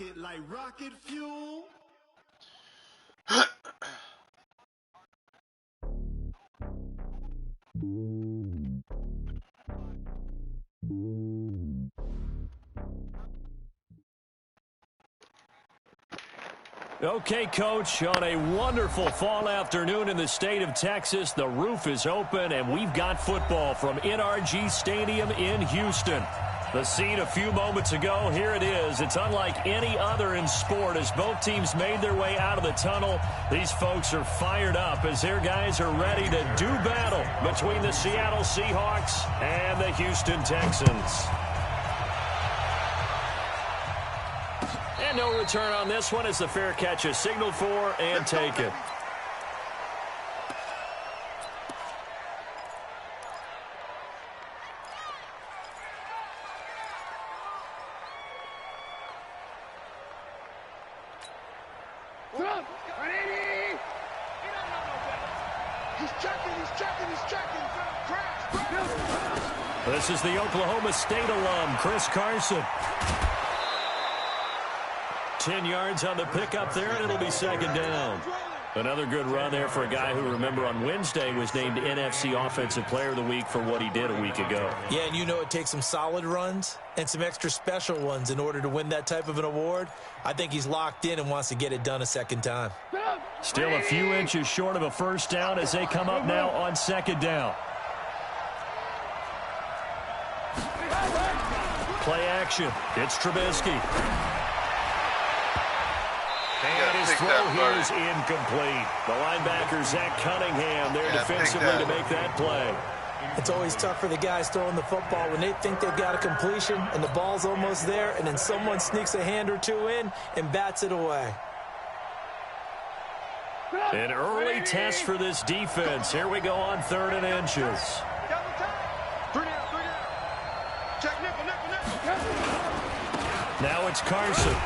rocket like rocket fuel. Okay, Coach, on a wonderful fall afternoon in the state of Texas, the roof is open, and we've got football from NRG Stadium in Houston. The scene a few moments ago, here it is. It's unlike any other in sport as both teams made their way out of the tunnel. These folks are fired up as their guys are ready to do battle between the Seattle Seahawks and the Houston Texans. And no return on this one as the fair catch is signaled for and taken. This is the Oklahoma State alum, Chris Carson. 10 yards on the pickup there, and it'll be second down. Another good run there for a guy who, remember, on Wednesday was named NFC Offensive Player of the Week for what he did a week ago. Yeah, and you know it takes some solid runs and some extra special ones in order to win that type of an award. I think he's locked in and wants to get it done a second time. Still a few inches short of a first down as they come up now on second down. Play action. It's Trubisky. And his throw here is incomplete. The linebacker, Zach Cunningham, there defensively to make that play. It's always tough for the guys throwing the football when they think they've got a completion and the ball's almost there, and then someone sneaks a hand or two in and bats it away. An early test for this defense. Here we go on 3rd and inches. Now it's Carson.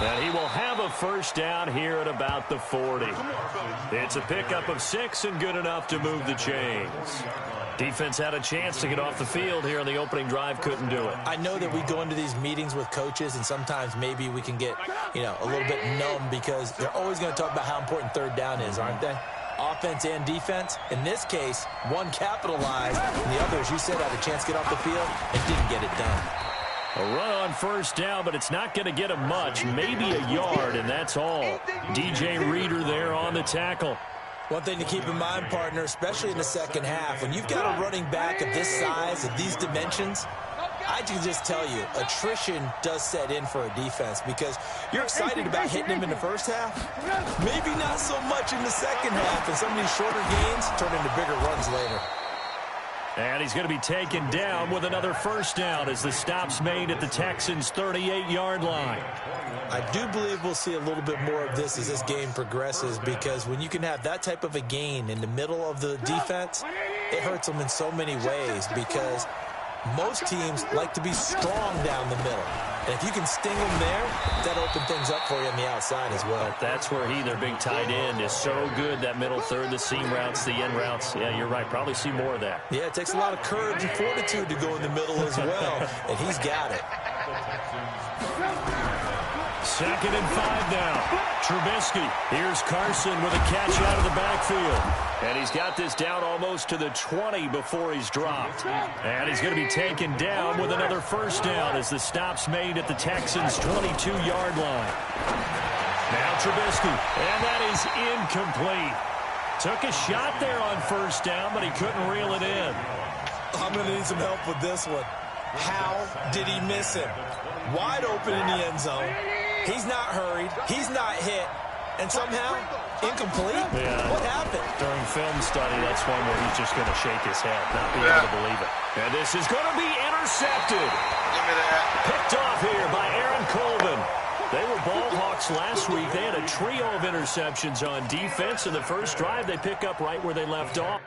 And he will have a first down here at about the 40. It's a pickup of 6 and good enough to move the chains. Defense had a chance to get off the field here on the opening drive, couldn't do it. I know that we go into these meetings with coaches, and sometimes maybe we can get, a little bit numb because they're always going to talk about how important 3rd down is, aren't they? Offense and defense. In this case, one capitalized, and the other, as you said, had a chance to get off the field and didn't get it done. A run on first down, but it's not going to get him much, maybe a yard, and that's all. DJ Reader there on the tackle. One thing to keep in mind, partner, especially in the second half, when you've got a running back of this size, of these dimensions, I can just tell you, attrition does set in for a defense because you're excited about hitting him in the first half, maybe not so much in the second half, and some of these shorter gains turn into bigger runs later. And he's going to be taken down with another first down as the stop's made at the Texans' 38-yard line. I do believe we'll see a little bit more of this as this game progresses because when you can have that type of a gain in the middle of the defense, it hurts them in so many ways because most teams like to be strong down the middle. And if you can sting them there, that opens things up for you on the outside as well. But that's where their big tight end, is so good, that middle third, the seam routes, the end routes. Yeah, you're right. Probably see more of that. Yeah, it takes a lot of courage and fortitude to go in the middle as well, and he's got it. 2nd and 5 now. Trubisky. Here's Carson with a catch out of the backfield. And he's got this down almost to the 20 before he's dropped. And he's going to be taken down with another first down as the stop's made at the Texans' 22-yard line. Now Trubisky. And that is incomplete. Took a shot there on first down, but he couldn't reel it in. I'm going to need some help with this one. How did he miss him? Wide open in the end zone. He's not hurried. He's not hit. And somehow, incomplete? Yeah. What happened? During film study, that's one where he's just going to shake his head, not be able to believe it. And this is going to be intercepted. Picked off here by Aaron Colvin. They were ball hawks last week. They had a trio of interceptions on defense. In the first drive, they pick up right where they left off.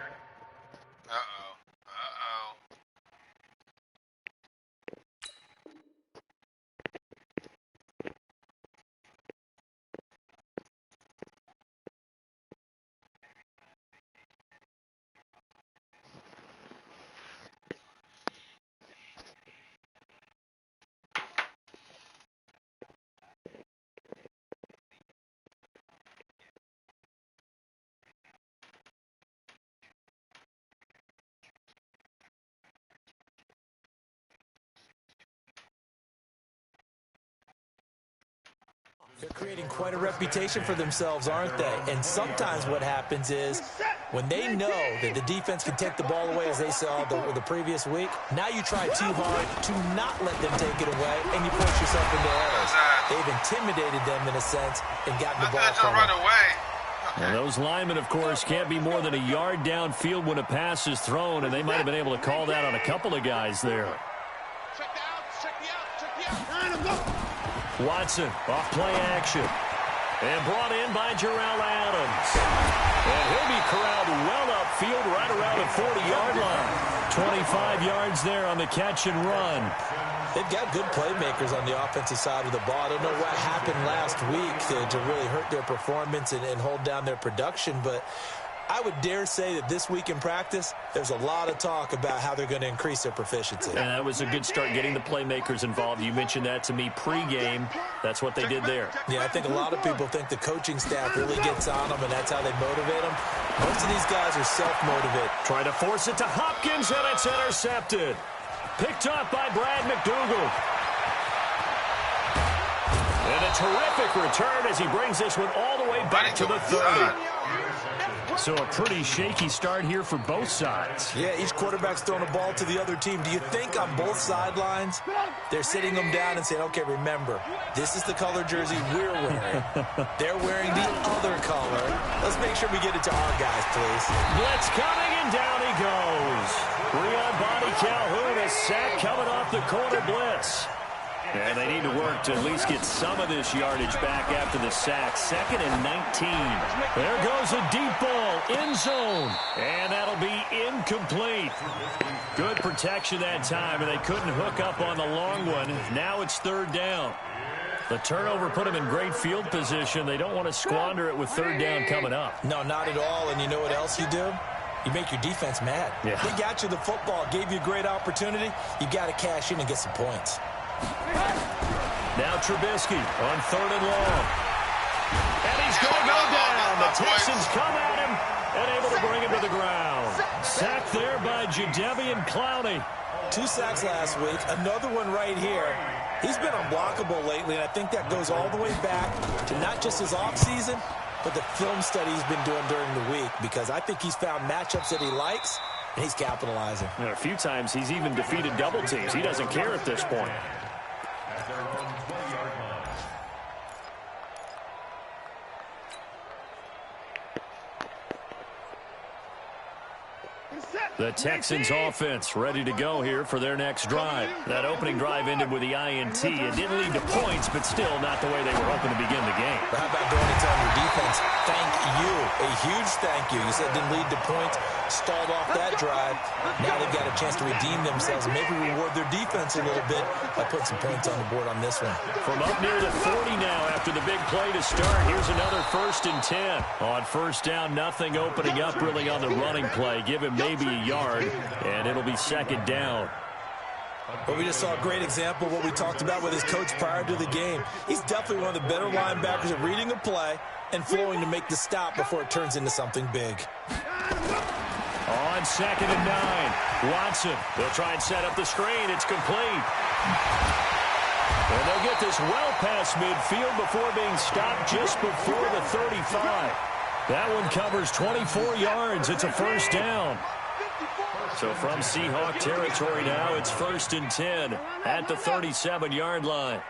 They're creating quite a reputation for themselves, aren't they? And sometimes what happens is when they know that the defense can take the ball away, as they saw the previous week, now you try too hard to not let them take it away, and you force yourself into errors. They've intimidated them in a sense and gotten the ball from them. And those linemen, of course, can't be more than a yard downfield when a pass is thrown, and they might have been able to call that on a couple of guys there. Watson, off play action. And brought in by Jarrell Adams. And he'll be corralled well upfield right around the 40-yard line. 25 yards there on the catch and run. They've got good playmakers on the offensive side of the ball. I don't know what happened last week to really hurt their performance and hold down their production, but I would dare say that this week in practice, there's a lot of talk about how they're going to increase their proficiency. And that was a good start, getting the playmakers involved. You mentioned that to me pregame. That's what they did there. Yeah, I think a lot of people think the coaching staff really gets on them, and that's how they motivate them. Most of these guys are self-motivated. Try to force it to Hopkins, and it's intercepted. Picked up by Brad McDougal. And a terrific return as he brings this one all the way back to the 30. So a pretty shaky start here for both sides. Yeah, each quarterback's throwing a ball to the other team. Do you think on both sidelines they're sitting them down and saying, okay, remember, this is the color jersey we're wearing. They're wearing the other color. Let's make sure we get it to our guys, please. Blitz coming, and down he goes. Breon Body Calhoun, a sack coming off the corner blitz. And they need to work to at least get some of this yardage back after the sack. 2nd and 19. There goes a deep ball, end zone. And that'll be incomplete. Good protection that time, and they couldn't hook up on the long one. Now it's 3rd down. The turnover put them in great field position. They don't want to squander it with 3rd down coming up. No, not at all. And you know what else you do? You make your defense mad. Yeah. They got you the football, gave you a great opportunity. You got to cash in and get some points. Now Trubisky on 3rd and long. And he's going to go down. The Texans come at him and able to bring him to the ground. Sacked there by DeJaVu Clowney. 2 sacks last week, another one right here. He's been unblockable lately, and I think that goes all the way back to not just his offseason, but the film study he's been doing during the week, because I think he's found matchups that he likes, and he's capitalizing. And a few times he's even defeated double teams. He doesn't care at this point. The Texans offense ready to go here for their next drive. That opening drive ended with the INT. It didn't lead to points, but still not the way they were hoping to begin the game. But how about going and telling your defense, thank you, a huge thank you. You said it didn't lead to points, stalled off that drive. Now they've got a chance to redeem themselves and maybe reward their defense a little bit by putting some points on the board on this one. From up near the 40 now after the big play to start, here's another 1st and 10. On 1st down, nothing opening up really on the running play. Give him maybe a yard, and it'll be 2nd down. Well, we just saw a great example of what we talked about with his coach prior to the game. He's definitely one of the better linebackers at reading a play and flowing to make the stop before it turns into something big. On 2nd and 9, Watson. They'll try and set up the screen. It's complete. And they'll get this well past midfield before being stopped just before the 35. That one covers 24 yards. It's a 1st down. So from Seahawk territory now, it's 1st and 10 at the 37-yard line.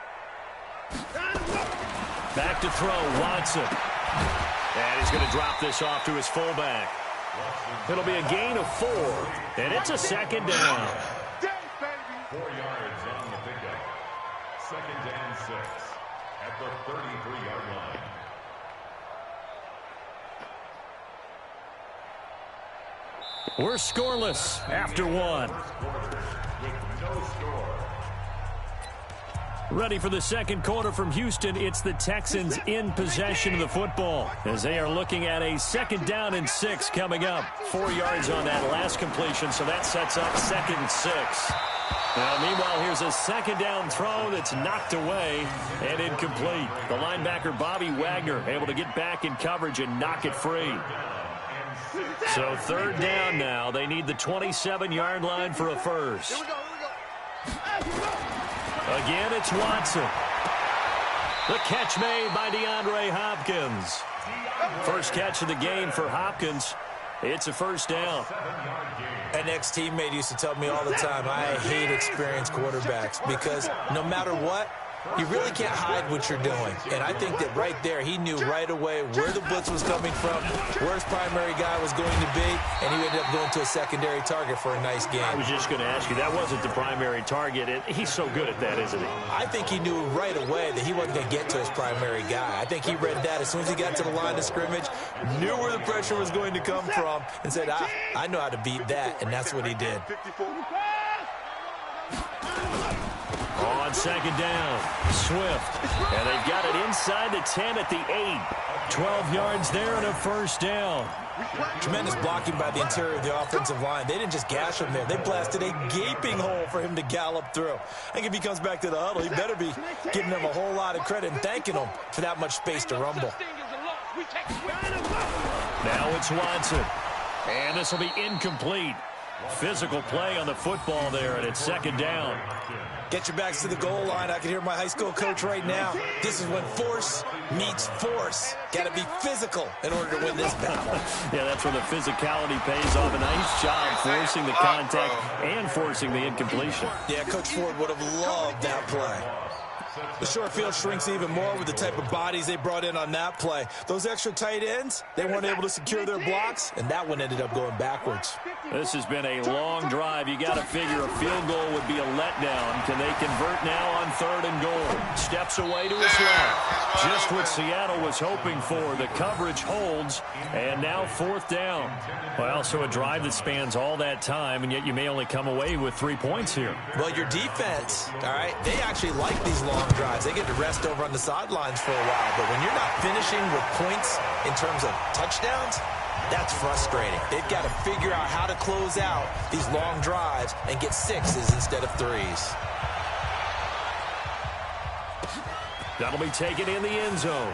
Back to throw, Watson. And he's going to drop this off to his fullback. It'll be a gain of 4, and it's a 2nd down. 4 yards on the pickup. 2nd and 6 at the 33-yard line. We're scoreless after 1. Ready for the 2nd quarter from Houston. It's the Texans in possession of the football as they are looking at a 2nd down and 6 coming up. 4 yards on that last completion, so that sets up 2nd and 6. Now, meanwhile, here's a 2nd down throw that's knocked away and incomplete. The linebacker, Bobby Wagner, able to get back in coverage and knock it free. So 3rd down now. They need the 27-yard line for a 1st. Again, it's Watson. The catch made by DeAndre Hopkins. First catch of the game for Hopkins. It's a first down. An ex-teammate used to tell me all the time, I hate experienced quarterbacks because no matter what, you really can't hide what you're doing. And I think that right there, he knew right away where the blitz was coming from, where his primary guy was going to be, and he ended up going to a secondary target for a nice game. I was just going to ask you, that wasn't the primary target. He's so good at that, isn't he? I think he knew right away that he wasn't going to get to his primary guy. I think he read that as soon as he got to the line of scrimmage, knew where the pressure was going to come from, and said, I know how to beat that, and that's what he did. On second down, Swift. And they've got it inside the 10 at the 8. 12 yards there and a first down. Tremendous blocking by the interior of the offensive line. They didn't just gash him there. They blasted a gaping hole for him to gallop through. I think if he comes back to the huddle, he better be giving them a whole lot of credit and thanking them for that much space to rumble. Now it's Watson. And this will be incomplete. Physical play on the football there, and it's second down. Get your backs to the goal line. I can hear my high school coach right now. This is when force meets force. Got to be physical in order to win this battle. Yeah, that's where the physicality pays off. A nice job forcing the contact and forcing the incompletion. Yeah, Coach Ford would have loved that play. The short field shrinks even more with the type of bodies they brought in on that play. Those extra tight ends, they weren't able to secure their blocks, and that one ended up going backwards. This has been a long drive. You got to figure a field goal would be a letdown. Can they convert now on 3rd and goal? Steps away to his left. Just what Seattle was hoping for. The coverage holds, and now 4th down. Well, so a drive that spans all that time, and yet you may only come away with 3 points here. Well, your defense, all right, they actually like these long drives. They get to rest over on the sidelines for a while, but when you're not finishing with points in terms of touchdowns, that's frustrating. They've got to figure out how to close out these long drives and get 6s instead of 3s. That'll be taken in the end zone.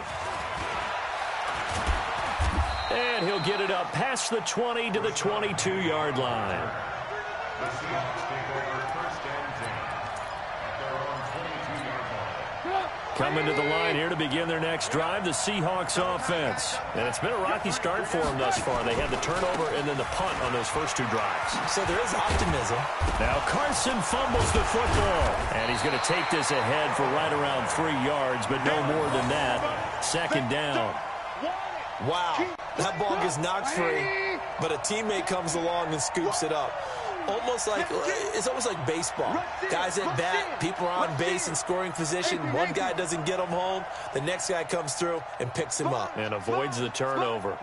And he'll get it up past the 20 to the 22-yard line. Coming to the line here to begin their next drive, the Seahawks offense. And it's been a rocky start for them thus far. They had the turnover and then the punt on those first 2 drives. So there is optimism. Now Carson fumbles the football. And he's going to take this ahead for right around 3 yards, but no more than that. Second down. Wow. That ball gets knocked free, but a teammate comes along and scoops it up. It's almost like baseball. Guys at bat, people are on base in scoring position. One guy doesn't get him home. The next guy comes through and picks him up. And avoids the turnover. On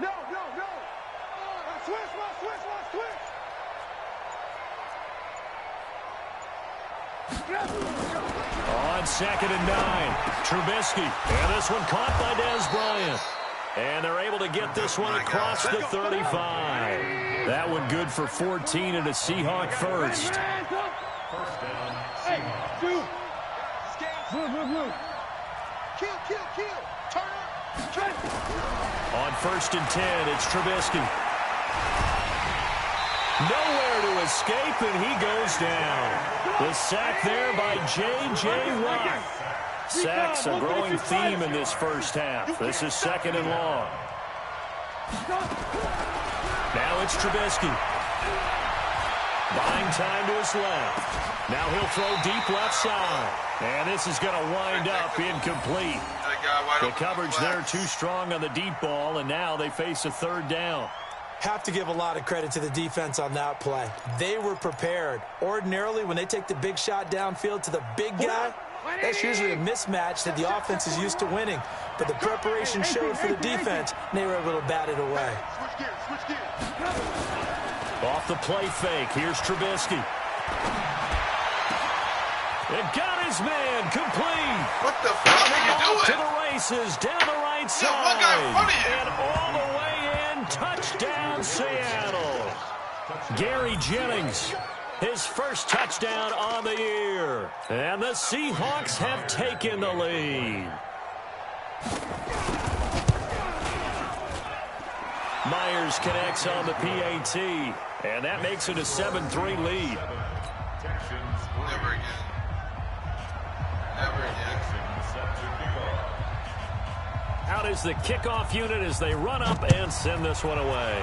2nd and 9, Trubisky. And this one caught by Dez Bryant. And they're able to get this one across the 35. That one good for 14 and a Seahawk first. On 1st and 10, it's Trubisky. Nowhere to escape, and he goes down. The sack there by J.J. Watt. Sacks a growing theme in this first half. This is 2nd and long. Now it's Trubisky. Buying time to his left. Now he'll throw deep left side. And this is going to wind up incomplete. The coverage there too strong on the deep ball, and now they face a 3rd down. Have to give a lot of credit to the defense on that play. They were prepared. Ordinarily, when they take the big shot downfield to the big guy, that's usually a mismatch that the offense is used to winning. But the preparation showed for the defense, and they were able to bat it away. Off the play fake, here's Trubisky. It got his man complete. What the fuck are you doing? To the races, down the right side. And all the way in, touchdown Seattle. Gary Jennings. His first touchdown on the year. And the Seahawks have taken the lead. Myers connects on the PAT. And that makes it a 7-3 lead. Never again. Never again. Out is the kickoff unit as they run up and send this one away.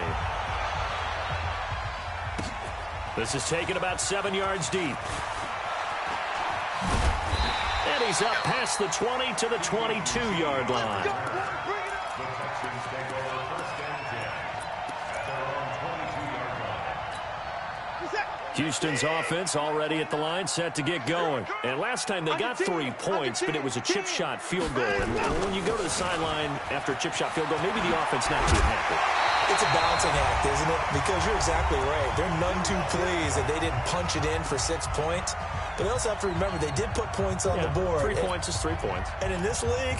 This is taken about 7 yards deep. And he's up past the 20 to the 22-yard line. The Texans take over first and 10 at their own 22-yard line. Houston's offense already at the line, set to get going. And last time they got 3 points, but it was a chip shot field goal. And when you go to the sideline after a chip shot field goal, maybe the offense not too happy. It's a balancing act, isn't it? Because you're exactly right. They're none too pleased that they didn't punch it in for 6 points. But they also have to remember they did put points on the board. 3 points is 3 points. And in this league,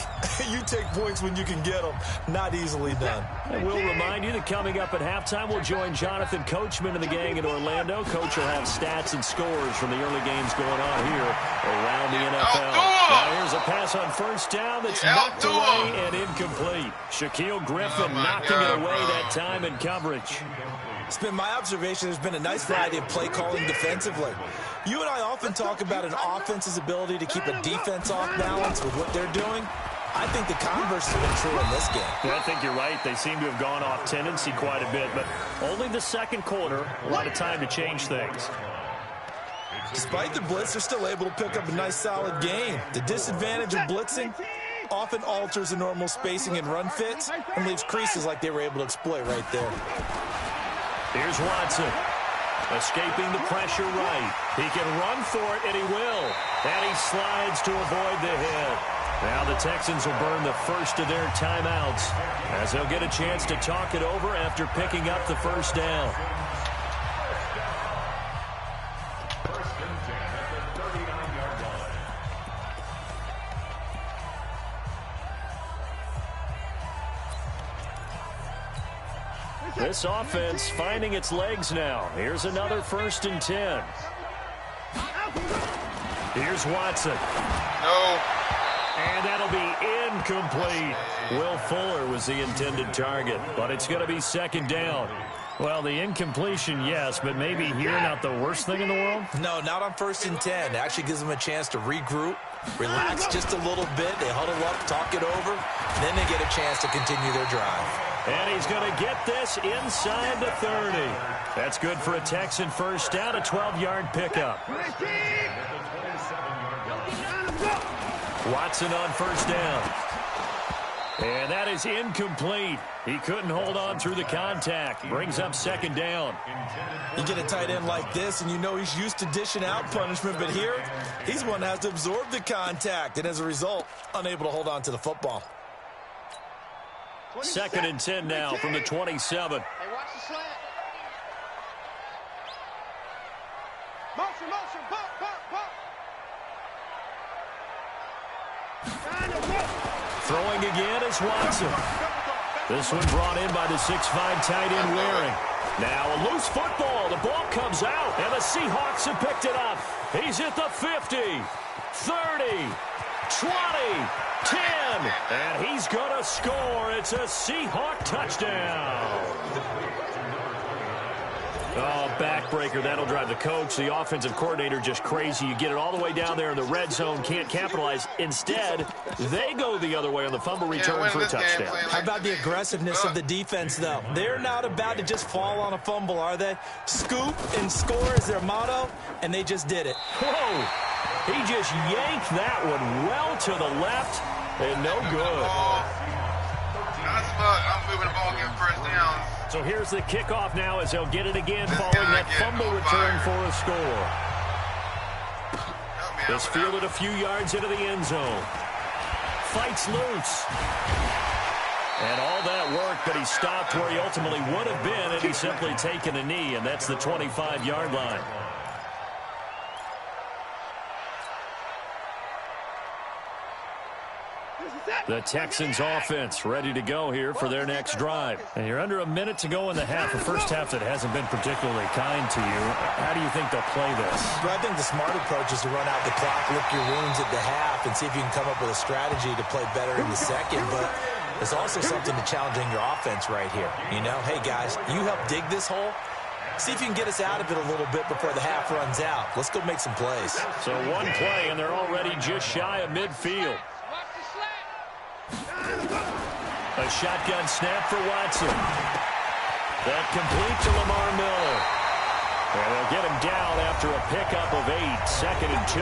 you take points when you can get them. Not easily done. And we'll remind you that coming up at halftime, we'll join Jonathan Coachman and the gang in Orlando. Coach will have stats and scores from the early games going on here around the NFL. Now here's a pass on first down that's knocked away and incomplete. Shaquille Griffin knocking it away that time in coverage. It's been my observation there's been a nice variety of play calling defensively. You and I often talk about an offense's ability to keep a defense off balance with what they're doing. I think the converse has been true in this game. Yeah, I think you're right. They seem to have gone off tendency quite a bit, but only the second quarter, a lot of time to change things. Despite the blitz, they're still able to pick up a nice solid game. The disadvantage of blitzing often alters the normal spacing and run fits and leaves creases like they were able to exploit right there. Here's Watson. Escaping the pressure right. He can run for it, and he will. And he slides to avoid the hit. Now the Texans will burn the first of their timeouts as they'll get a chance to talk it over after picking up the first down. First and 10 at the 39-yard line. This offense finding its legs now. Here's another first and 10. Here's Watson. No. And that'll be incomplete. Will Fuller was the intended target, but it's going to be second down. Well, the incompletion, yes, but maybe here not the worst thing in the world? No, not on first and 10. It actually gives them a chance to regroup, relax just a little bit. They huddle up, talk it over, then they get a chance to continue their drive. And he's going to get this inside the 30. That's good for a Texan first down, a 12-yard pickup. Watson on first down. And that is incomplete. He couldn't hold on through the contact. Brings up second down. You get a tight end like this, and you know he's used to dishing out punishment, but here, he's one that has to absorb the contact, and as a result, unable to hold on to the football. Second and 10 now from the 27. Hey, watch the slant. Motion, motion, bump, bump, bump. Throwing again is Watson. This one brought in by the 6'5" tight end Waring. Now a loose football. The ball comes out, and the Seahawks have picked it up. He's at the 50, 30, 20, 10, and he's going to score. It's a Seahawk touchdown. Oh, backbreaker. That'll drive the coach, the offensive coordinator, just crazy. You get it all the way down there in the red zone, can't capitalize. Instead, they go the other way on the fumble return for a touchdown. How about the aggressiveness of the defense, though? They're not about to just fall on a fumble, are they? Scoop and score is their motto, and they just did it. Whoa! He just yanked that one well to the left, and no good. I'm moving the ball, get first down. So here's the kickoff now as they'll get it again following that fumble return for a score. This fielded a few yards into the end zone. Fights loose. And all that work, but he stopped where he ultimately would have been, and he's simply taken a knee, and that's the 25-yard line. The Texans offense ready to go here for their next drive. And you're under a minute to go in the half, a first half that hasn't been particularly kind to you. How do you think they'll play this? Well, I think the smart approach is to run out the clock, lick your wounds at the half, and see if you can come up with a strategy to play better in the second. But there's also something to challenging your offense right here. You know, hey, guys, you help dig this hole. See if you can get us out of it a little bit before the half runs out. Let's go make some plays. So one play, and they're already just shy of midfield. A shotgun snap for Watson. That complete to Lamar Miller. And they'll get him down after a pickup of 8, 2nd and 2.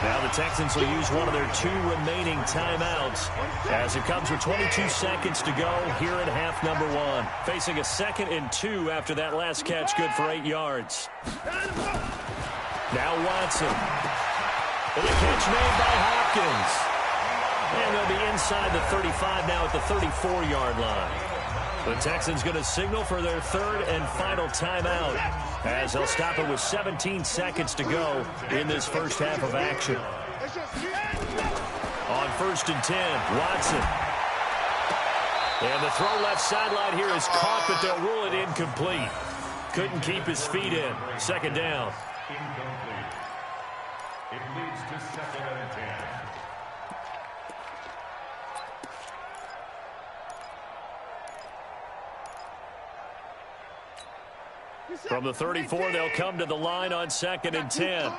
Now the Texans will use one of their 2 remaining timeouts as it comes with 22 seconds to go here in half number 1. Facing a 2nd and 2 after that last catch, good for 8 yards. Now Watson. And the catch made by Hopkins. And they'll be inside the 35 now at the 34-yard line. The Texans going to signal for their 3rd and final timeout as they'll stop it with 17 seconds to go in this first half of action. On 1st and 10, Watson. And the throw left sideline here is caught, but they'll rule it incomplete. Couldn't keep his feet in. 2nd down. Incomplete. It leads to 2nd and 10. From the 34, they'll come to the line on 2nd and 10.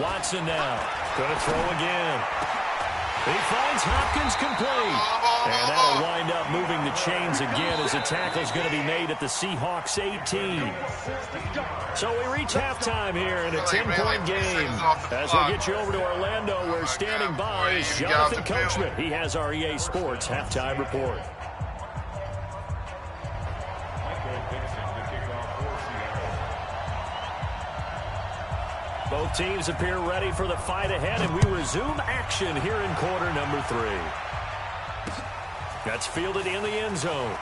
Watson now. Going to throw again. He finds Hopkins complete. And that'll wind up moving the chains again as the tackle's going to be made at the Seahawks 18. So we reach halftime here in a 10-point game. As we'll get you over to Orlando, where standing by is Jonathan Coachman. He has our EA Sports halftime report. Both teams appear ready for the fight ahead, and we resume action here in quarter number 3. That's fielded in the end zone.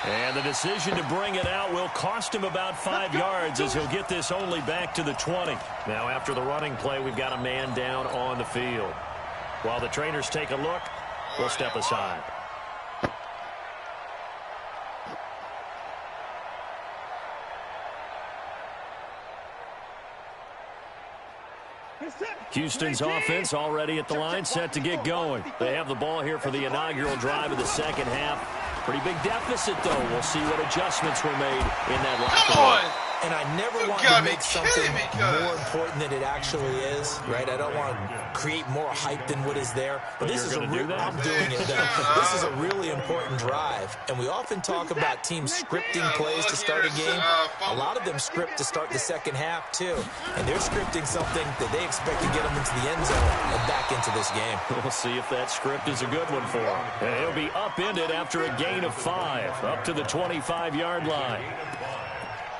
And the decision to bring it out will cost him about 5 yards as he'll get this only back to the 20. Now after the running play, we've got a man down on the field. While the trainers take a look, we'll step aside. Houston's offense already at the line, set to get going. They have the ball here for the inaugural drive of the second half. Pretty big deficit, though. We'll see what adjustments were made in that locker room. And I never want to make something more important than it actually is, right? I don't want to create more hype than what is there. But this is I'm doing it, though. This is a really important drive. And we often talk about teams scripting plays to start a game. A lot of them script to start the second half, too. And they're scripting something that they expect to get them into the end zone and back into this game. We'll see if that script is a good one for them. And he'll be upended after a gain of 5, up to the 25-yard line.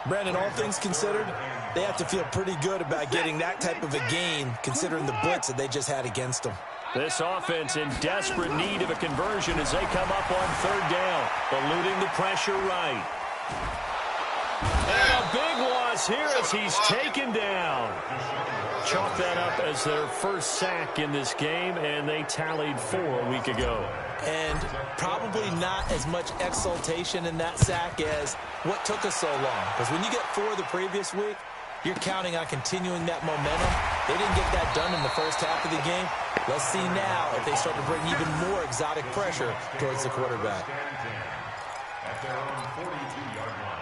Brandon, all things considered, they have to feel pretty good about getting that type of a gain, considering the blitz that they just had against them. This offense in desperate need of a conversion as they come up on 3rd down, eluding the pressure right. And a big loss here as he's taken down. Chalk that up as their first sack in this game, and they tallied 4 a week ago. And probably not as much exultation in that sack as what took us so long. Because when you get 4 the previous week, you're counting on continuing that momentum. They didn't get that done in the first half of the game. Let's see now if they start to bring even more exotic pressure towards the quarterback. At their own 42-yard line.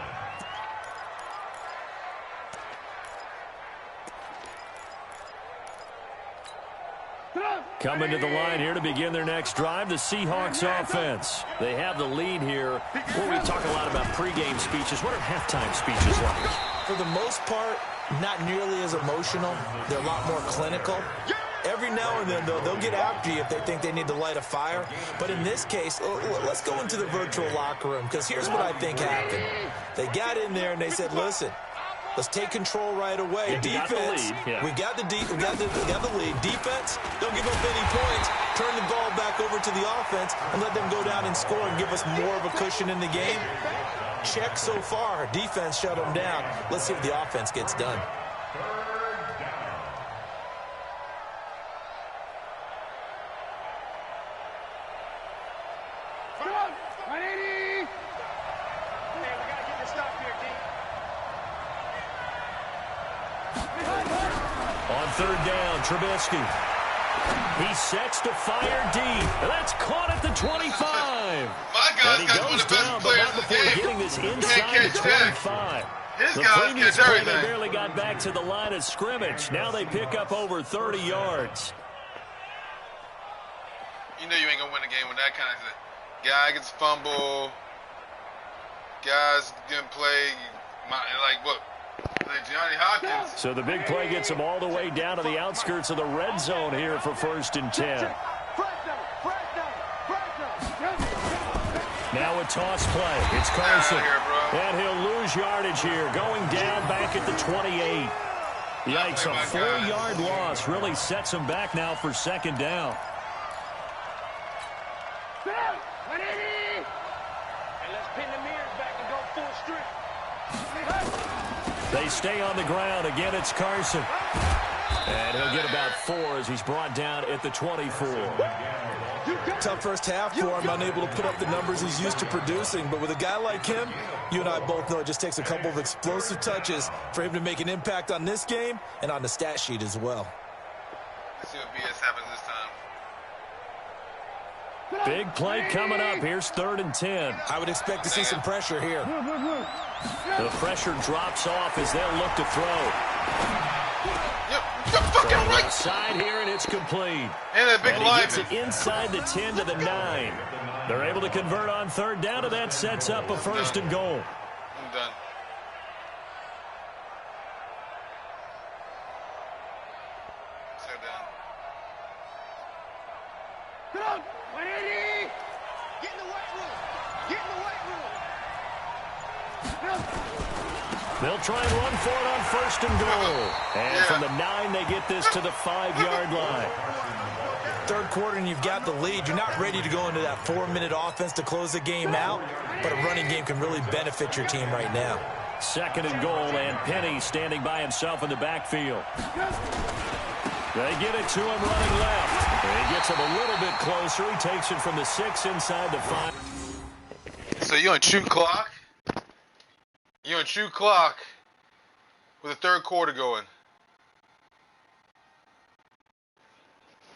Coming to the line here to begin their next drive, the Seahawks offense. They have the lead here. Well, we talk a lot about pregame speeches. What are halftime speeches like? For the most part, not nearly as emotional. They're a lot more clinical. Every now and then, though, they'll get after you if they think they need to light a fire. But in this case, let's go into the virtual locker room, because here's what I think happened. They got in there and they said, listen, let's take control right away. Defense, we got the lead. Defense, don't give up any points. Turn the ball back over to the offense and let them go down and score and give us more of a cushion in the game. Check so far. Defense shut them down. Let's see if the offense gets done. On 3rd down, Trubisky. He sets to fire deep. That's caught at the 25. My guys and he got goes one of the down, best but players not in the before game. getting this Can't inside the catch that. 25. His The guys previous catch play, they everything. barely got back to the line of scrimmage. Now they pick up over 30 yards. You know you ain't gonna win the game with that kind of thing. Guy gets fumble. Guys didn't play. Like what? Like Johnny Hopkins. So the big play gets him all the way down to the outskirts of the red zone here for 1st and 10. Now a toss play. It's Carson. And he'll lose yardage here, going down back at the 28. Yikes, a 4-yard loss really sets him back now for 2nd down. They stay on the ground. Again, it's Carson. And he'll get about 4 as he's brought down at the 24. Tough first half for him, unable to put up the numbers he's used to producing. But with a guy like him, you and I both know it just takes a couple of explosive touches for him to make an impact on this game and on the stat sheet as well. Let's see what BS happens this time. Big play coming up. Here's 3rd and 10. I would expect to see some pressure here. The pressure drops off as they'll look to throw. You're fucking right. Side here, and it's complete. And a big he line. gets it inside the 10 to the 9. They're able to convert on 3rd down, and that sets up a 1st and goal. I'm done. Sit down. Come on, 180. Get in the weight room. Get in the weight room. They'll try and run for it on 1st and goal. And from the 9, they get this to the 5-yard line. 3rd quarter and you've got the lead. You're not ready to go into that 4-minute offense to close the game out, but a running game can really benefit your team right now. 2nd and goal, and Penny standing by himself in the backfield. They get it to him running left. And he gets him a little bit closer. He takes it from the 6 inside the 5. So you're on true clock? You're on true clock with the 3rd quarter going.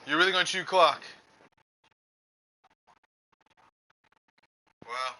You're really going to chew clock? Well.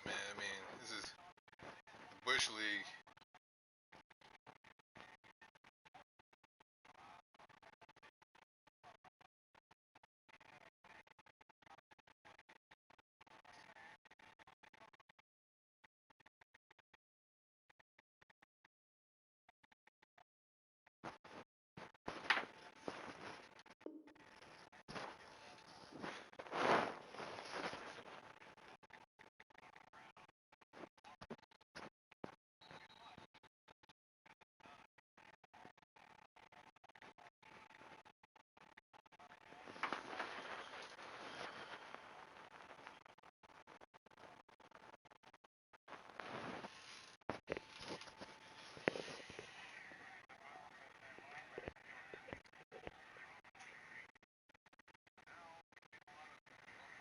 Man, I mean, this is the Bush League.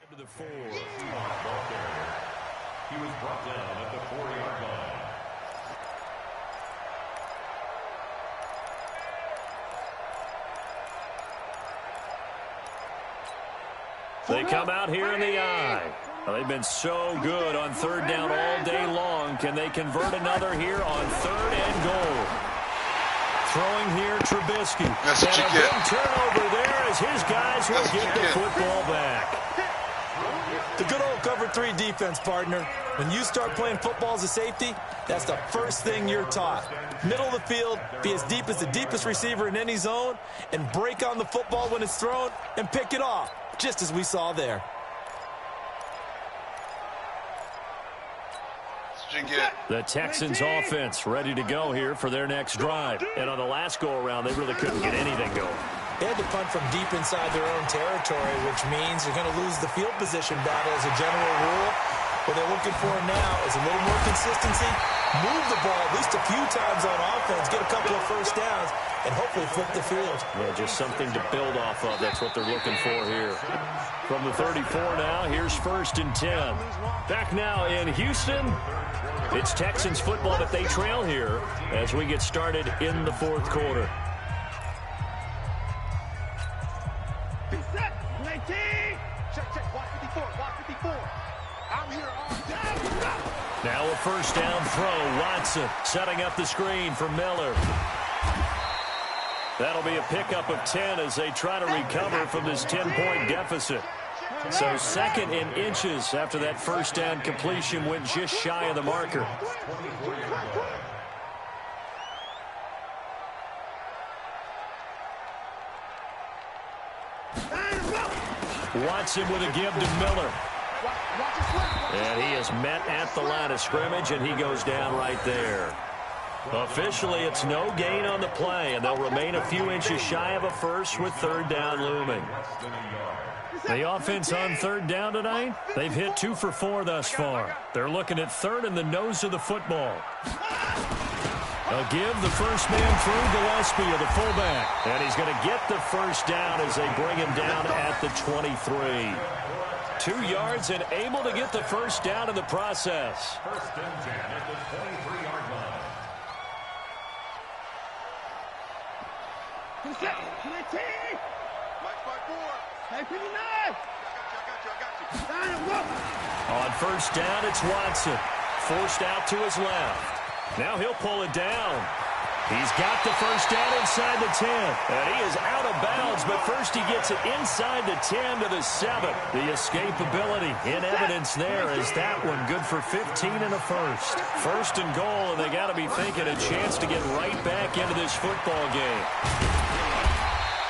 To the 4. He was brought down at the 4-yard line. They come out here in the I. Well, they've been so good on third down all day long. Can they convert another here on 3rd and goal? Throwing here, Trubisky. That's what you and a get. big turnover there as his guys will get the football back. The good old cover 3 defense, partner. When you start playing football as a safety, that's the first thing you're taught. Middle of the field, be as deep as the deepest receiver in any zone, and break on the football when it's thrown and pick it off, just as we saw there. The Texans offense ready to go here for their next drive. And on the last go-around, they really couldn't get anything going. They had to punt from deep inside their own territory, which means you're going to lose the field position battle as a general rule. What they're looking for now is a little more consistency, move the ball at least a few times on offense, get a couple of first downs, and hopefully flip the field. Yeah, just something to build off of. That's what they're looking for here. From the 34 now, here's 1st and 10. Back now in Houston. It's Texans football, but they trail here as we get started in the 4th quarter. Set, 19. Check, watch 54, watch 54. I'm here all day. Now a 1st down throw. Watson setting up the screen for Miller. That'll be a pickup of 10 as they try to recover from this 10-point deficit. So 2nd and inches after that 1st down completion went just shy of the marker. Watson with a give to Miller. And he is met at the line of scrimmage, and he goes down right there. Officially, it's no gain on the play, and they'll remain a few inches shy of a first with 3rd down looming. The offense on 3rd down tonight, they've hit 2 for 4 thus far. They're looking at 3rd and the nose of the football. They'll give the first man through Gillespie of the fullback. And he's going to get the 1st down as they bring him down at the 23. 2 yards and able to get the 1st down in the process. 1st and 10 at the 23-yard line. Set, 19. Hey, 59. On 1st down, it's Watson. Forced out to his left. Now he'll pull it down. He's got the 1st down inside the 10. And he is out of bounds, but first he gets it inside the 10 to the 7. The escapability in evidence there is that one good for 15 and a first. 1st and goal, and they got to be thinking a chance to get right back into this football game.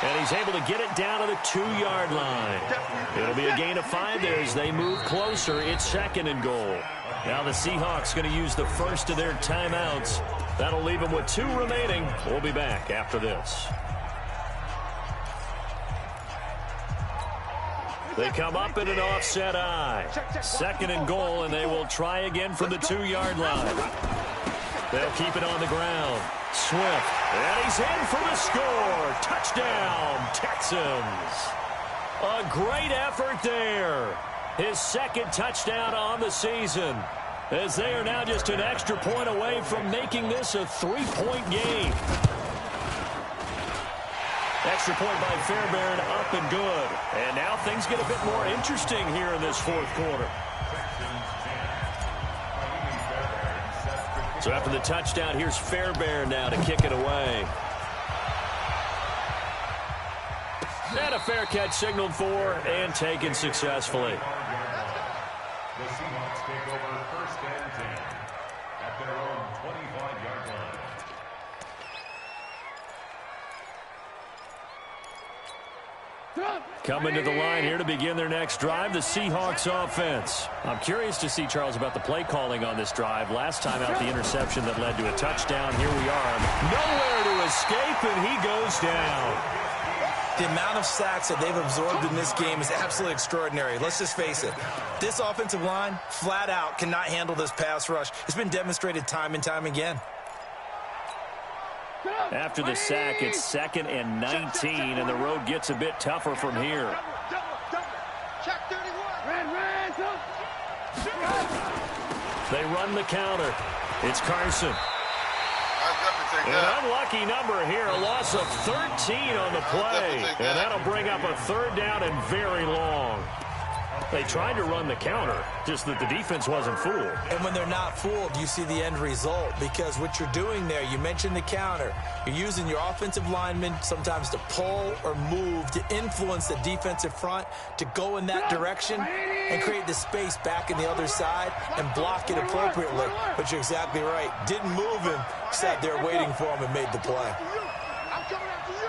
And he's able to get it down to the 2-yard line. It'll be a gain of 5 there as they move closer. It's 2nd and goal. Now the Seahawks going to use the first of their timeouts. That'll leave them with 2 remaining. We'll be back after this. They come up in an offset I. 2nd and goal, and they will try again from the 2-yard line. They'll keep it on the ground. Swift, and he's in for the score. Touchdown, Texans. A great effort there. His 2nd touchdown on the season, as they are now just an extra point away from making this a 3-point game. Extra point by Fairbairn, up and good. And now things get a bit more interesting here in this 4th quarter. So after the touchdown, here's Fairbairn now to kick it away. And a fair catch signaled for and taken successfully. The Seahawks take over 1st and 10 at their own 25-yard line. Coming to the line here to begin their next drive, the Seahawks offense. I'm curious to see, Charles, about the play calling on this drive. Last time out, the interception that led to a touchdown. Here we are. Nowhere to escape, and he goes down. The amount of sacks that they've absorbed in this game is absolutely extraordinary. Let's just face it. This offensive line, flat out, cannot handle this pass rush. It's been demonstrated time and time again. After the sack, it's 2nd and 19, and the road gets a bit tougher from here. Check 31. They run the counter. It's Carson. An unlucky number here, a loss of 13 on the play. And that'll bring up a 3rd down and very long. They tried to run the counter, just that the defense wasn't fooled. And when they're not fooled, you see the end result, because what you're doing there, you mentioned the counter. You're using your offensive linemen sometimes to pull or move to influence the defensive front to go in that direction and create the space back in the other side and block it appropriately. But you're exactly right. Didn't move him, sat there waiting for him and made the play. I'm coming after you.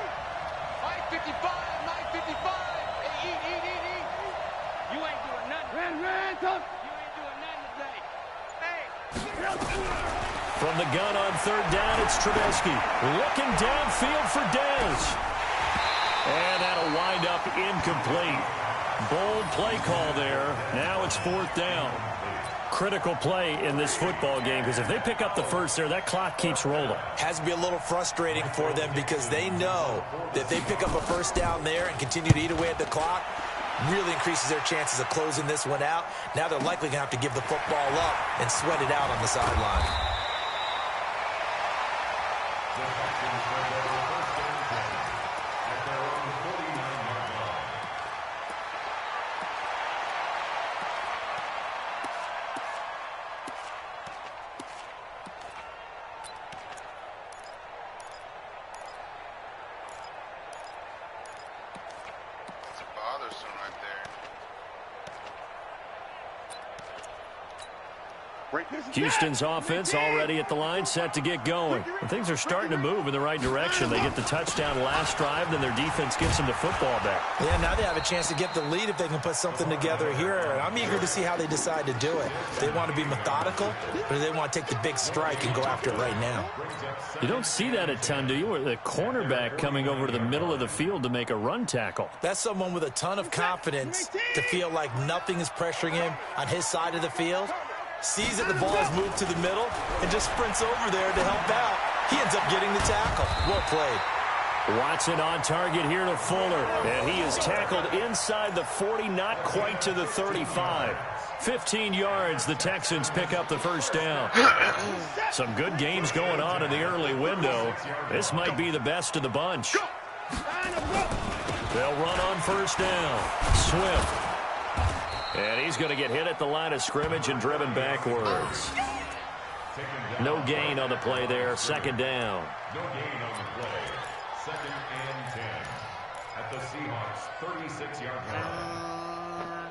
Mike 55, Mike 55. Hey, eat. You ain't doing nothing. Ran, you ain't doing nothing today. Hey. From the gun on third down, it's Trubisky. Looking downfield for Dez. And that'll wind up incomplete. Bold play call there. Now it's fourth down. Critical play in this football game, because if they pick up the first there, that clock keeps rolling. Has to be a little frustrating for them, because they know that if they pick up a first down there and continue to eat away at the clock, really increases their chances of closing this one out. Now they're likely going to have to give the football up and sweat it out on the sideline. Bothersome right there. Houston's offense already at the line, set to get going. And things are starting to move in the right direction. They get the touchdown last drive, then their defense gets them the football back. Yeah, now they have a chance to get the lead if they can put something together here. And I'm eager to see how they decide to do it. They want to be methodical, or do they want to take the big strike and go after it right now? You don't see that a ton, do you? Or the cornerback coming over to the middle of the field to make a run tackle. That's someone with a ton of confidence to feel like nothing is pressuring him on his side of the field. Sees that the ball's moved to the middle and just sprints over there to help out. He ends up getting the tackle. Well played. Watson on target here to Fuller. And he is tackled inside the 40, not quite to the 35. 15 yards, the Texans pick up the first down. Some good games going on in the early window. This might be the best of the bunch. They'll run on first down. Swift. And he's going to get hit at the line of scrimmage and driven backwards. No gain on the play there. Second down. No gain on the play. Second and 10 at the Seahawks 36-yard line.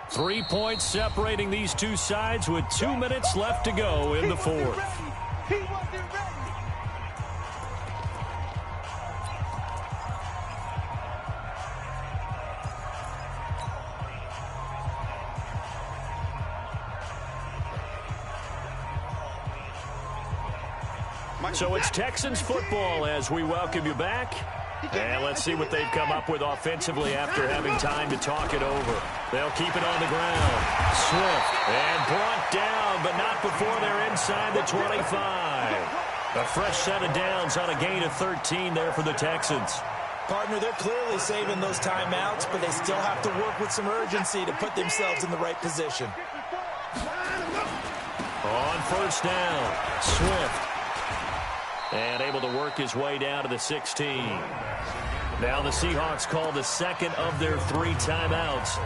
3 points separating these two sides with 2 minutes left to go in the fourth. He wasn't ready. So it's Texans football as we welcome you back. And let's see what they've come up with offensively after having time to talk it over. They'll keep it on the ground. Swift. And brought down, but not before they're inside the 25. A fresh set of downs on a gain of 13 there for the Texans. Partner, they're clearly saving those timeouts, but they still have to work with some urgency to put themselves in the right position. On first down, Swift. And able to work his way down to the 16. Now the Seahawks call the second of their 3 timeouts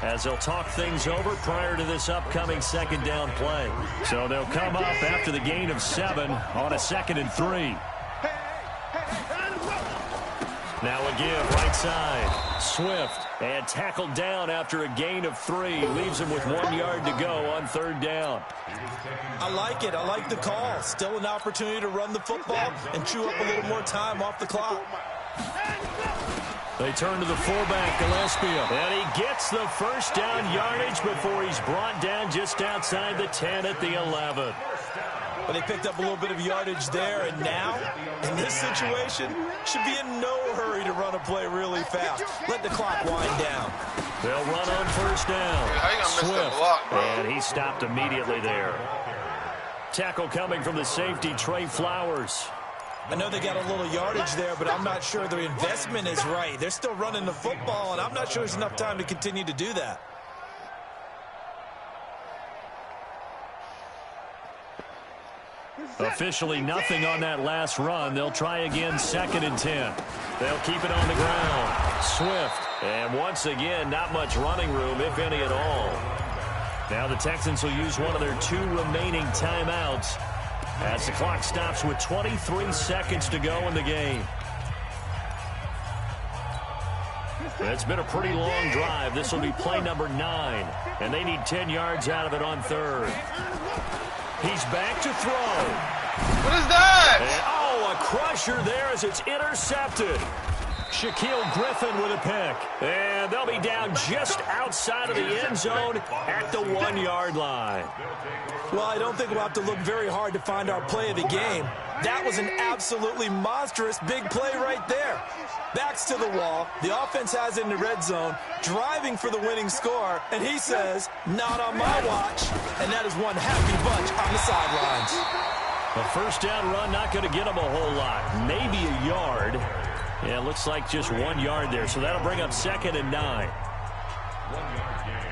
as they'll talk things over prior to this upcoming second down play. So they'll come up after the gain of 7 on a 2nd and 3. Now a give right side. Swift. And tackled down after a gain of 3. Leaves him with 1 yard to go on third down. I like it. I like the call. Still an opportunity to run the football and chew up a little more time off the clock. They turn to the fullback, Gillespie. And he gets the first down yardage before he's brought down just outside the 10 at the 11. But they picked up a little bit of yardage there, and now, in this situation, should be in no hurry to run a play really fast. Let the clock wind down. They'll run on first down. How you gonna miss Swift. the block, bro? And he stopped immediately there. Tackle coming from the safety, Trey Flowers. I know they got a little yardage there, but I'm not sure their investment is right. They're still running the football, and I'm not sure there's enough time to continue to do that. Officially nothing on that last run. They'll try again, 2nd and 10. They'll keep it on the ground. Swift. And once again, not much running room, if any at all. Now the Texans will use one of their 2 remaining timeouts as the clock stops with 23 seconds to go in the game. It's been a pretty long drive. This will be play number 9, and they need 10 yards out of it on 3rd. He's back to throw. What is that? And, a crusher there as it's intercepted. Shaquille Griffin with a pick. And they'll be down just outside of the end zone at the 1-yard line. Well, I don't think we'll have to look very hard to find our play of the game. That was an absolutely monstrous big play right there. Backs to the wall. The offense has it in the red zone, driving for the winning score, and he says, not on my watch. And that is one happy bunch on the sidelines. A first down run, not going to get him a whole lot. Maybe a yard. Yeah, looks like just 1 yard there, so that'll bring up 2nd and 9. 1-yard gain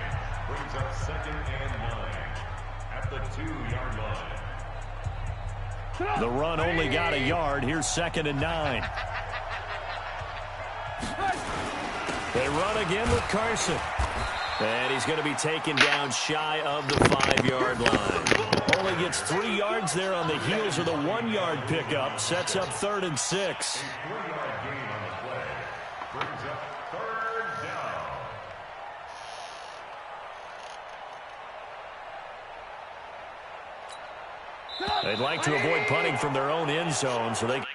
brings up 2nd and 9 at the 2-yard line. The run only got a yard. Here's 2nd and 9. They run again with Carson. And he's going to be taken down shy of the 5-yard line. Only gets 3 yards there on the heels of the 1-yard pickup. Sets up 3rd and 6. 3-yard gain on the play brings up 3rd down. They'd like to avoid punting from their own end zone so they can